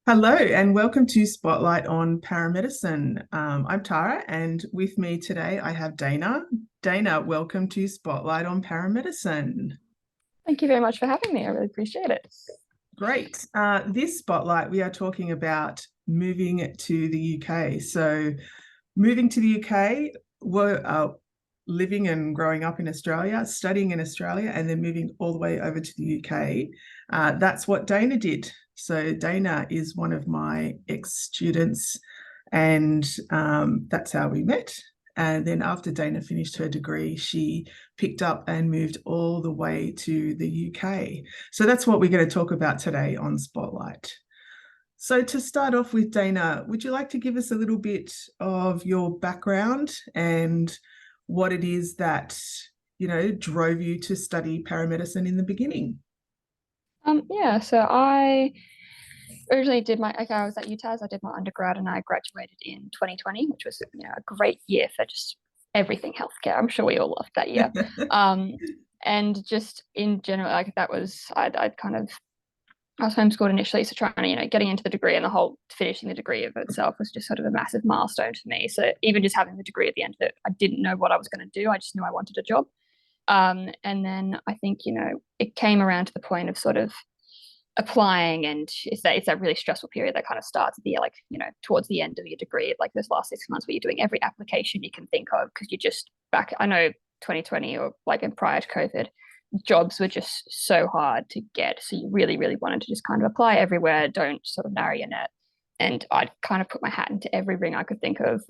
Hello and welcome to Spotlight on Paramedicine. I'm Tara, and with me today I have Daynah. Daynah, welcome to Spotlight on Paramedicine. Thank you very much for having me. I really appreciate it. Great. This spotlight, we are talking about moving to the UK. So, moving to the UK, we're living and growing up in Australia, studying in Australia, and then moving all the way over to the UK. That's what Daynah did. So, Daynah is one of my ex-students, and that's how we met. And then after Daynah finished her degree, she picked up and moved all the way to the UK. So that's what we're going to talk about today on Spotlight. So to start off with, Daynah, would you like to give us a little bit of your background and what it is that, drove you to study paramedicine in the beginning? So I originally I was at UTAS. I did my undergrad and I graduated in 2020, which was a great year for just everything healthcare. I'm sure we all loved that year. And just in general, like that was I was homeschooled initially, so trying to getting into the degree and the whole finishing the degree of itself was just sort of a massive milestone for me. So even just having the degree at the end of it, I didn't know what I was going to do. I just knew I wanted a job. And then I think it came around to the point of sort of applying, and it's that really stressful period that kind of starts at the towards the end of your degree, like those last 6 months where you're doing every application you can think of because you're just back. I know 2020 or like in prior to COVID, jobs were just so hard to get, so you really really wanted to just kind of apply everywhere, don't sort of narrow your net. And I'd kind of put my hat into every ring I could think of,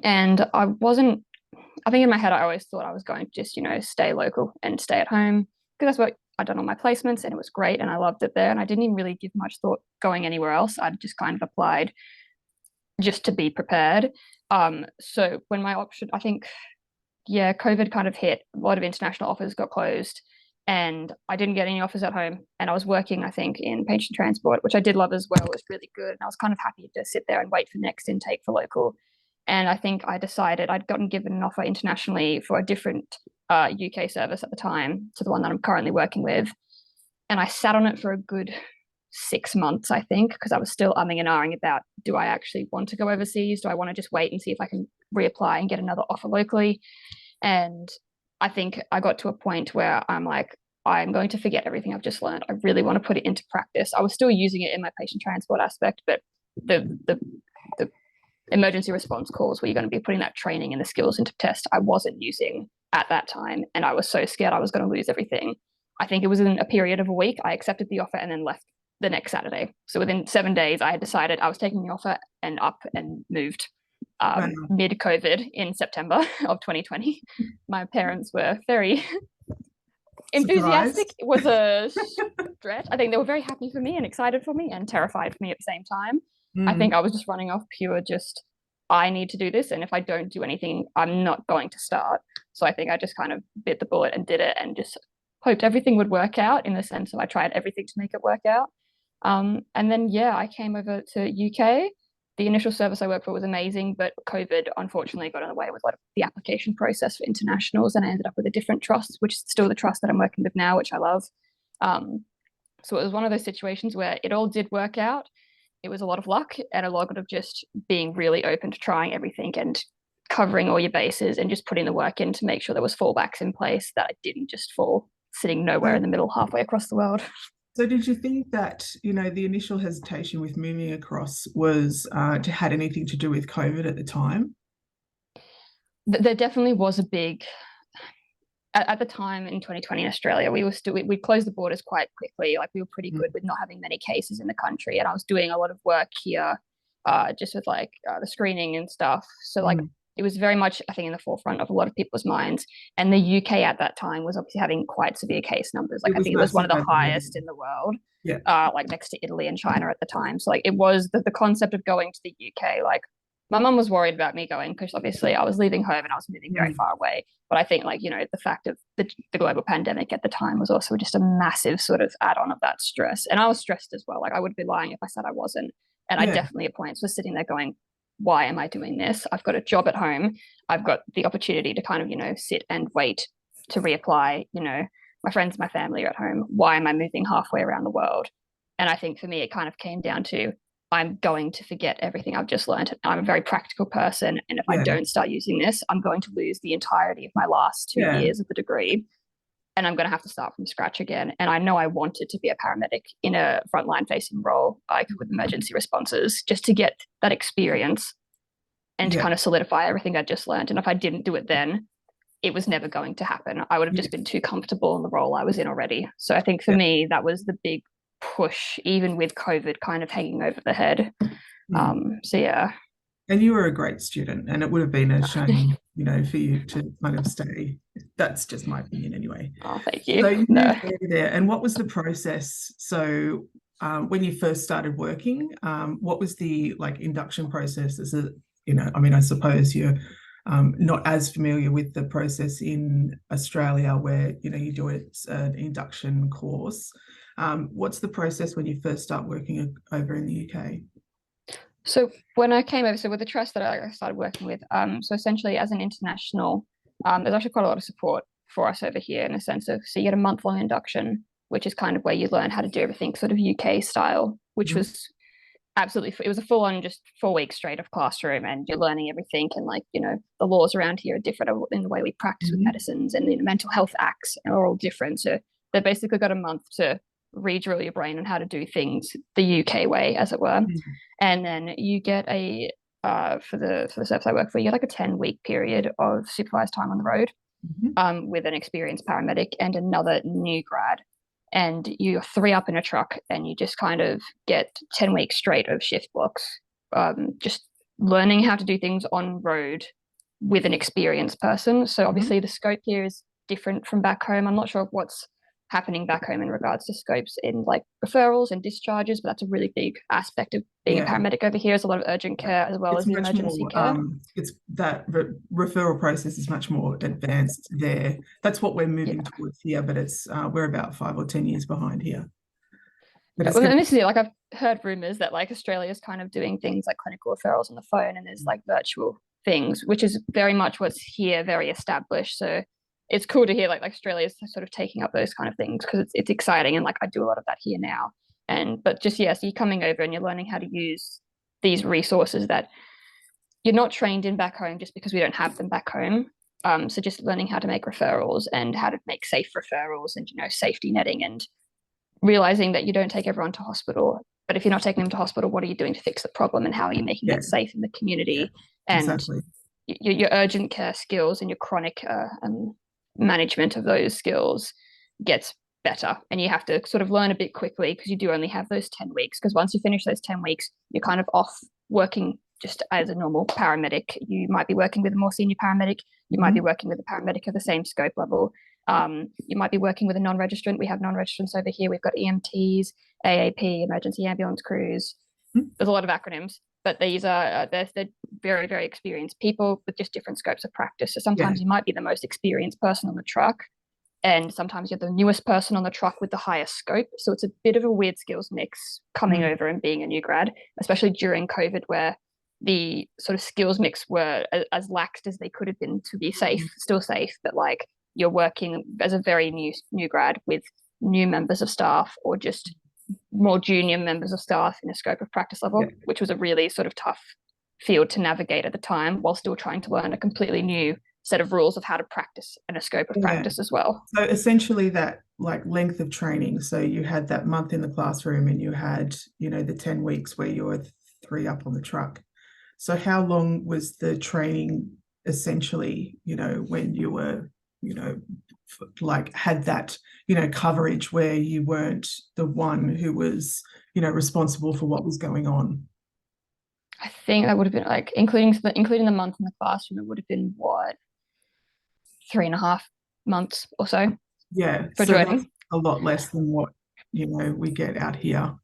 and I think in my head I always thought I was going to just stay local and stay at home because that's what I'd done all my placements and it was great and I loved it there, and I didn't even really give much thought going anywhere else. I'd just kind of applied just to be prepared. So when my option, I think, yeah, COVID kind of hit, a lot of international offers got closed and I didn't get any offers at home, and I was working, I think, in patient transport, which I did love as well. It was really good, and I was kind of happy to sit there and wait for next intake for local. And I think I decided I'd gotten given an offer internationally for a different UK service at the time to the one that I'm currently working with. And I sat on it for a good 6 months, I think, because I was still umming and ahhing about, do I actually want to go overseas? Do I want to just wait and see if I can reapply and get another offer locally? And I think I got to a point where I'm like, I'm going to forget everything I've just learned. I really want to put it into practice. I was still using it in my patient transport aspect, but the emergency response calls where you're going to be putting that training and the skills into test, I wasn't using at that time. And I was so scared I was going to lose everything. I think it was in a period of a week. I accepted the offer and then left the next Saturday. So within 7 days, I had decided I was taking the offer and up and moved Wow. mid-COVID in September of 2020. My parents were very enthusiastic. Surprised? It was a stretch. I think they were very happy for me and excited for me and terrified for me at the same time. I think I was just running off pure just, I need to do this, and if I don't do anything, I'm not going to start. So I think I just kind of bit the bullet and did it and just hoped everything would work out, in the sense of I tried everything to make it work out. And then I came over to UK. The initial service I worked for was amazing, but COVID unfortunately got in the way with the application process for internationals, and I ended up with a different trust, which is still the trust that I'm working with now, which I love. So it was one of those situations where it all did work out. It was a lot of luck and a lot of just being really open to trying everything and covering all your bases and just putting the work in to make sure there was fallbacks in place, that I didn't just fall sitting nowhere in the middle halfway across the world. So did you think that, the initial hesitation with moving across was had anything to do with COVID at the time? There definitely was a big, at the time in 2020 in Australia, we closed the borders quite quickly. Like, we were pretty good with not having many cases in the country, and I was doing a lot of work here, just with the screening and stuff. So it was very much, I think, in the forefront of a lot of people's minds. And the UK at that time was obviously having quite severe case numbers. Like, I think it was one of the highest in the world. Yeah. Like next to Italy and China at the time. So it was the concept of going to the UK. Like, my mum was worried about me going because obviously I was leaving home and I was moving very far away. But I think the fact of the global pandemic at the time was also just a massive sort of add-on of that stress. And I was stressed as well. Like, I would be lying if I said I wasn't. And I definitely at points was sitting there going, why am I doing this? I've got a job at home. I've got the opportunity to kind of, sit and wait to reapply. My friends, my family are at home. Why am I moving halfway around the world? And I think for me, it kind of came down to, I'm going to forget everything I've just learned. I'm a very practical person. And if I Yeah. don't start using this, I'm going to lose the entirety of my last 2 years of the degree. And I'm going to have to start from scratch again. And I know I wanted to be a paramedic in a frontline facing role, like with emergency responses, just to get that experience and to Yeah. kind of solidify everything I just learned. And if I didn't do it then, it was never going to happen. I would have just been too comfortable in the role I was in already. So I think for Yeah. me, that was the big push, even with COVID kind of hanging over the head. So yeah. And you were a great student, and it would have been a shame, for you to kind of stay. That's just my opinion anyway. Oh, thank So you. you No. moved over there, and what was the process? So when you first started working, what was the induction process? Is it, I mean, I suppose you're not as familiar with the process in Australia where, you do an induction course. What's the process when you first start working over in the UK? So when I came over, so with the trust that I started working with, so essentially as an international, there's actually quite a lot of support for us over here in the sense of, so you get a month-long induction, which is kind of where you learn how to do everything sort of UK style, which was absolutely, it was a full-on just 4 weeks straight of classroom, and you're learning everything. And the laws around here are different in the way we practice with medicines, and the mental health acts are all different. So they've basically got a month to re-drill your brain on how to do things the UK way, as it were. And then you get a for the service I work for, you get like a 10-week period of supervised time on the road with an experienced paramedic and another new grad. And you're three up in a truck, and you just kind of get 10 weeks straight of shift blocks, just learning how to do things on road with an experienced person. So obviously the scope here is different from back home. I'm not sure what's happening back home in regards to scopes in like referrals and discharges, but that's a really big aspect of being a paramedic over here. Is a lot of urgent care as well as the emergency care. It's that referral process is much more advanced there. That's what we're moving towards here, but it's we're about 5 or 10 years behind here. But and this is it. Like I've heard rumors that like Australia is kind of doing things like clinical referrals on the phone, and there's like virtual things, which is very much what's here, very established. So it's cool to hear like Australia is sort of taking up those kind of things, because it's exciting, and like I do a lot of that here now. But just so you're coming over and you're learning how to use these resources that you're not trained in back home, just because we don't have them back home. So just learning how to make referrals and how to make safe referrals, and safety netting, and realizing that you don't take everyone to hospital. But if you're not taking them to hospital, what are you doing to fix the problem, and how are you making it safe in the community? And your urgent care skills and your chronic management of those skills gets better. And you have to sort of learn a bit quickly, because you do only have those 10 weeks. Because once you finish those 10 weeks, you're kind of off working just as a normal paramedic. You might be working with a more senior paramedic. You might be working with a paramedic of the same scope level. You might be working with a non-registrant. We have non-registrants over here. We've got EMTs, AAP, emergency ambulance crews. There's a lot of acronyms, but these are they're very, very experienced people with just different scopes of practice. So sometimes you might be the most experienced person on the truck, and sometimes you're the newest person on the truck with the highest scope. So it's a bit of a weird skills mix coming over and being a new grad, especially during COVID, where the sort of skills mix were as laxed as they could have been to be safe, still safe, but like you're working as a very new grad with new members of staff, or just more junior members of staff in a scope of practice level, which was a really sort of tough field to navigate at the time, while still trying to learn a completely new set of rules of how to practice and a scope of practice as well. So essentially that like length of training. So you had that month in the classroom, and you had, the 10 weeks where you were three up on the truck. So how long was the training essentially, when you were, like had that, coverage where you weren't the one who was, responsible for what was going on? I think that would have been like, including the month in the classroom, it would have been what, 3.5 months or so. Yeah, for so joining. that's a lot less than what, we get out here.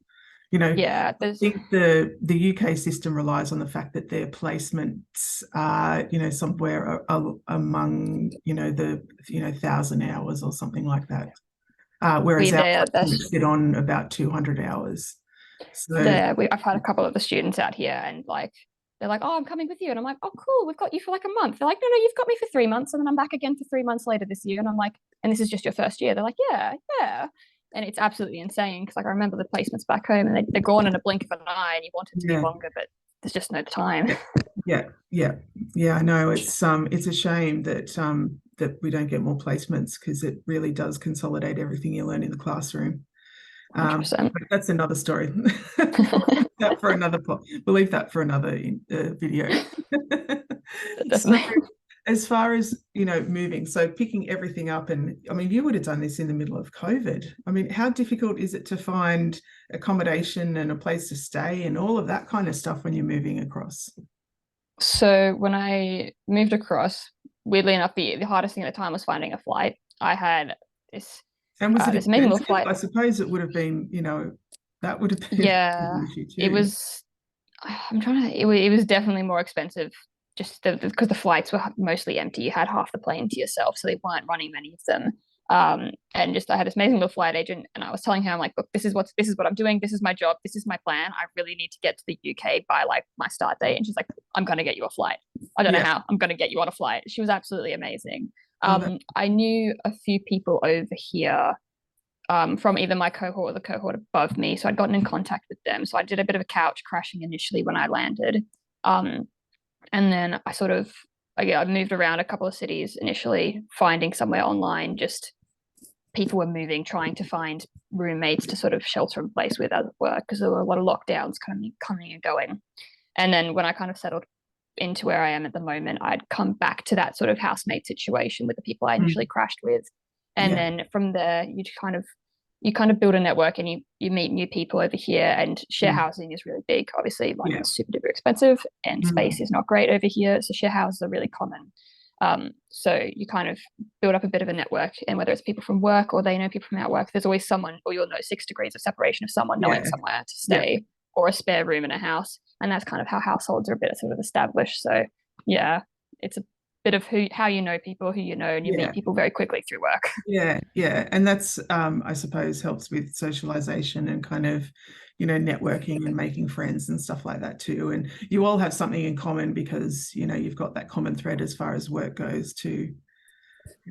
Yeah, I think the UK system relies on the fact that their placements are, somewhere among, the 1,000 hours or something like that. Whereas our placements sit on about 200 hours. So I've had a couple of the students out here, and like they're like, "Oh, I'm coming with you," and I'm like, "Oh, cool, we've got you for like a month." They're like, "No, no, you've got me for 3 months, and then I'm back again for 3 months later this year." And I'm like, "And this is just your first year?" They're like, "Yeah, yeah." and it's absolutely insane because like I remember the placements back home and they're gone in a blink of an eye, and you want it to be Yeah. longer, but there's just no time. Yeah, yeah, yeah. I know it's a shame that that we don't get more placements because it really does consolidate everything you learn in the classroom. 100%. But that's another story. That for another we'll leave that for another video. So Definitely. as far as moving, so picking everything up, and I mean you would have done this in the middle of COVID. I mean, how difficult is it to find accommodation and a place to stay and all of that kind of stuff when you're moving across? So when I moved across, weirdly enough, the hardest thing at the time was finding a flight. I had this And was it this amazing little expensive? flight. I suppose it would have been, that would have been Yeah, an issue it too. was. I'm trying to. It was definitely more expensive, just because the flights were mostly empty. You had half the plane to yourself, so they weren't running many of them. And just I had this amazing little flight agent, and I was telling her, I'm like, look, this is what I'm doing. This is my job. This is my plan. I really need to get to the UK by like my start date. And she's like, I'm gonna get you a flight. I don't know Yeah. how. I'm gonna get you on a flight. She was absolutely amazing. Oh, that, I knew a few people over here from either my cohort or the cohort above me. So I'd gotten in contact with them. So I did a bit of a couch crashing initially when I landed. Um, and then I moved around a couple of cities initially, finding somewhere online. Just people were moving, trying to find roommates to sort of shelter in place with, as it were, because there were a lot of lockdowns coming and going. And then when I kind of settled into where I am at the moment, I'd come back to that sort of housemate situation with the people I initially crashed with. And yeah. then from there, you kind of build a network, and you meet new people over here. And share housing is really big. Obviously, Yeah. London's super duper expensive, and space is not great over here. So share houses are really common. So you kind of build up a bit of a network, and whether it's people from work or they know people from our work, there's always someone, or you'll know 6 degrees of separation of someone knowing Yeah. somewhere to Yeah. stay or a spare room in a house. And that's kind of how households are a bit sort of established. So yeah, it's a bit of how you know people, who you know, and you Yeah. meet people very quickly through work. Yeah. Yeah. And that's I suppose helps with socialization and kind of, networking and making friends and stuff like that too. And you all have something in common because, you've got that common thread as far as work goes too.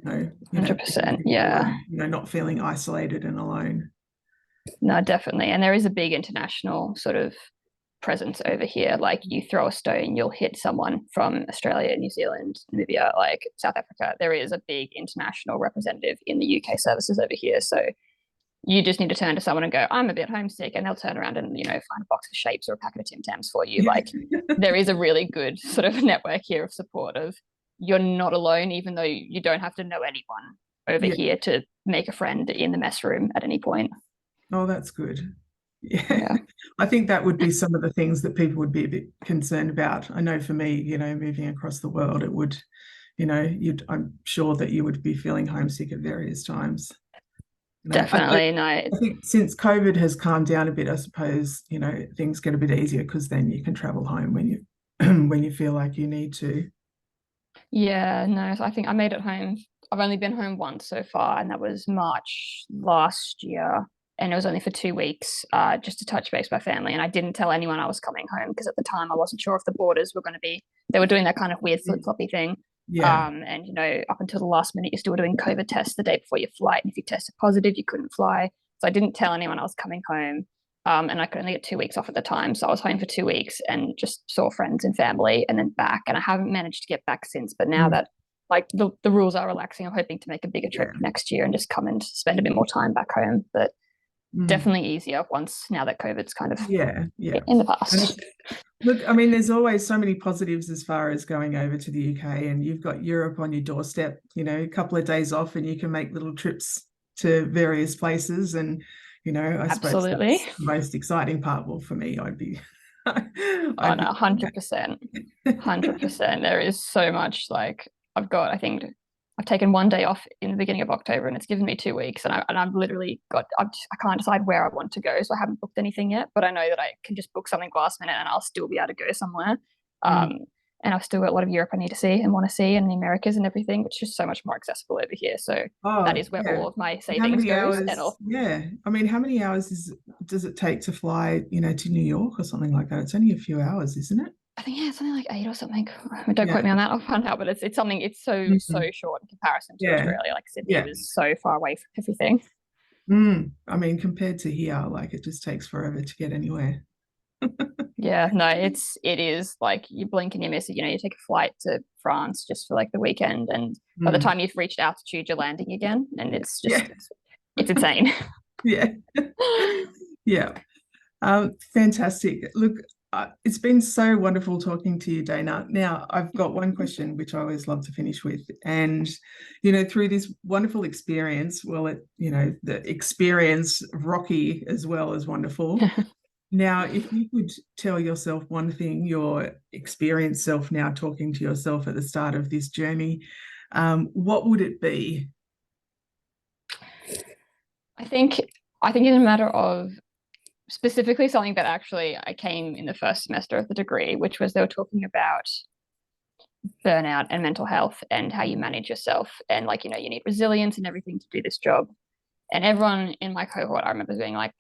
100%. Yeah. Not feeling isolated and alone. No, definitely. And there is a big international sort of presence over here. Like you throw a stone, you'll hit someone from Australia, New Zealand, Namibia, like South Africa. There is a big international representative in the UK services over here. So you just need to turn to someone and go, I'm a bit homesick, and they'll turn around and, find a box of shapes or a packet of Tim Tams for you. Yeah. Like there is a really good sort of network here of support of you're not alone, even though you don't have to know anyone over Yeah. here to make a friend in the mess room at any point. Oh, that's good. Yeah. I think that would be some of the things that people would be a bit concerned about. I know for me, moving across the world, it would, I'm sure that you would be feeling homesick at various times. Definitely. I think since COVID has calmed down a bit, I suppose, things get a bit easier because then you can travel home when you when you feel like you need to. Yeah, no, so I think I made it home. I've only been home once so far, and that was March last year. And it was only for 2 weeks, just to touch base with my family. And I didn't tell anyone I was coming home because at the time I wasn't sure if the borders were going to be, they were doing that kind of weird flip-floppy thing. Yeah. And up until the last minute, you're still doing COVID tests the day before your flight. And if you tested positive, you couldn't fly. So I didn't tell anyone I was coming home. And I could only get 2 weeks off at the time. So I was home for 2 weeks and just saw friends and family and then back. And I haven't managed to get back since. But now that like the rules are relaxing, I'm hoping to make a bigger trip next year and just come and spend a bit more time back home. But definitely easier now that COVID's kind of in the past. Look, I mean, there's always so many positives as far as going over to the UK, and you've got Europe on your doorstep, a couple of days off and you can make little trips to various places. And, I suppose that's the most exciting part. Well, for me, I'd be 100%. 100%. There is so much I think I've taken one day off in the beginning of October, and it's given me 2 weeks, and I've literally I can't decide where I want to go, so I haven't booked anything yet, but I know that I can just book something last minute and I'll still be able to go somewhere. And I've still got a lot of Europe I need to see and want to see, and the Americas and everything, which is so much more accessible over here. So that is where all of my savings goes. I mean, how many hours does it take to fly, to New York or something like that? It's only a few hours, isn't it? I think it's something like 8 or something. Don't quote me on that. I'll find out, but it's something. It's so short in comparison to Australia. Like Sydney was so far away from everything. I mean, compared to here, like it just takes forever to get anywhere. Yeah, no, it is like you blink and you miss it. You know, you take a flight to France just for like the weekend, and by the Mm. time you've reached altitude, you're landing again, and it's Yeah, just it's insane. yeah, yeah. Fantastic. Look, it's been so wonderful talking to you, Daynah. Now, I've got one question which I always love to finish with. And, through this wonderful experience, well, the experience, rocky as well as wonderful. Now, if you could tell yourself one thing, your experienced self now talking to yourself at the start of this journey, what would it be? I think I think in a matter of specifically something that actually I came in the first semester of the degree, which was they were talking about burnout and mental health and how you manage yourself. And like, you need resilience and everything to do this job. And everyone in my cohort, I remember being like,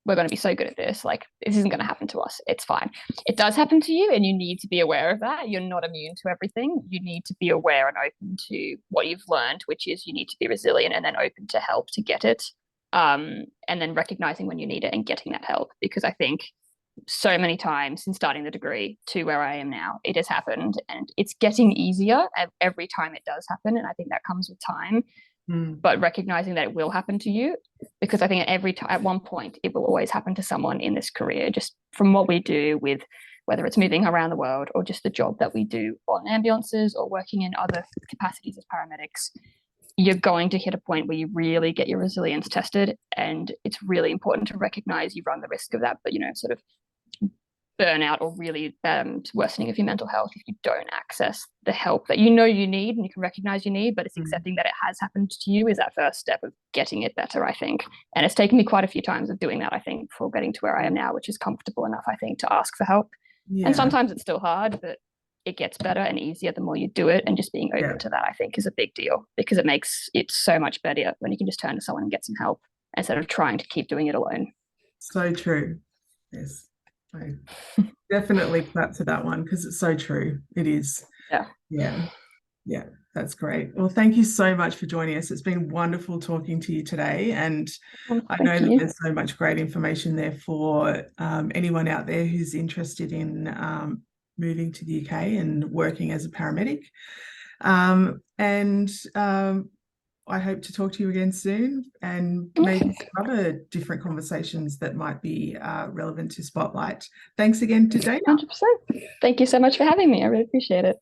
we're going to be so good at this. Like, this isn't going to happen to us. It's fine. It does happen to you, and you need to be aware of that. You're not immune to everything. You need to be aware and open to what you've learned, which is you need to be resilient and then open to help to get it. And then recognizing when you need it and getting that help. Because I think so many times since starting the degree to where I am now, it has happened and it's getting easier every time it does happen. And I think that comes with time, but recognizing that it will happen to you, because I think at one point it will always happen to someone in this career, just from what we do with whether it's moving around the world or just the job that we do on ambulances or working in other capacities as paramedics. You're going to hit a point where you really get your resilience tested, and it's really important to recognize you run the risk of that, but sort of burnout or really worsening of your mental health if you don't access the help that you need and you can recognize you need, but it's accepting that it has happened to you is that first step of getting it better, I think. And it's taken me quite a few times of doing that, I think, before getting to where I am now, which is comfortable enough, I think, to ask for help. And Yeah, sometimes it's still hard, but it gets better and easier the more you do it. And just being open yeah, to that, I think, is a big deal, because it makes it so much better when you can just turn to someone and get some help instead of trying to keep doing it alone. so true. Yes, I definitely clap to that one because it's so true. It is. Yeah. Yeah, yeah, that's great. Well, thank you so much for joining us. It's been wonderful talking to you today. And I know Thank that you. there's so much great information there for anyone out there who's interested in moving to the UK and working as a paramedic. And I hope to talk to you again soon and maybe other different conversations that might be relevant to Spotlight. Thanks again to Daynah. 100%. Thank you so much for having me. I really appreciate it.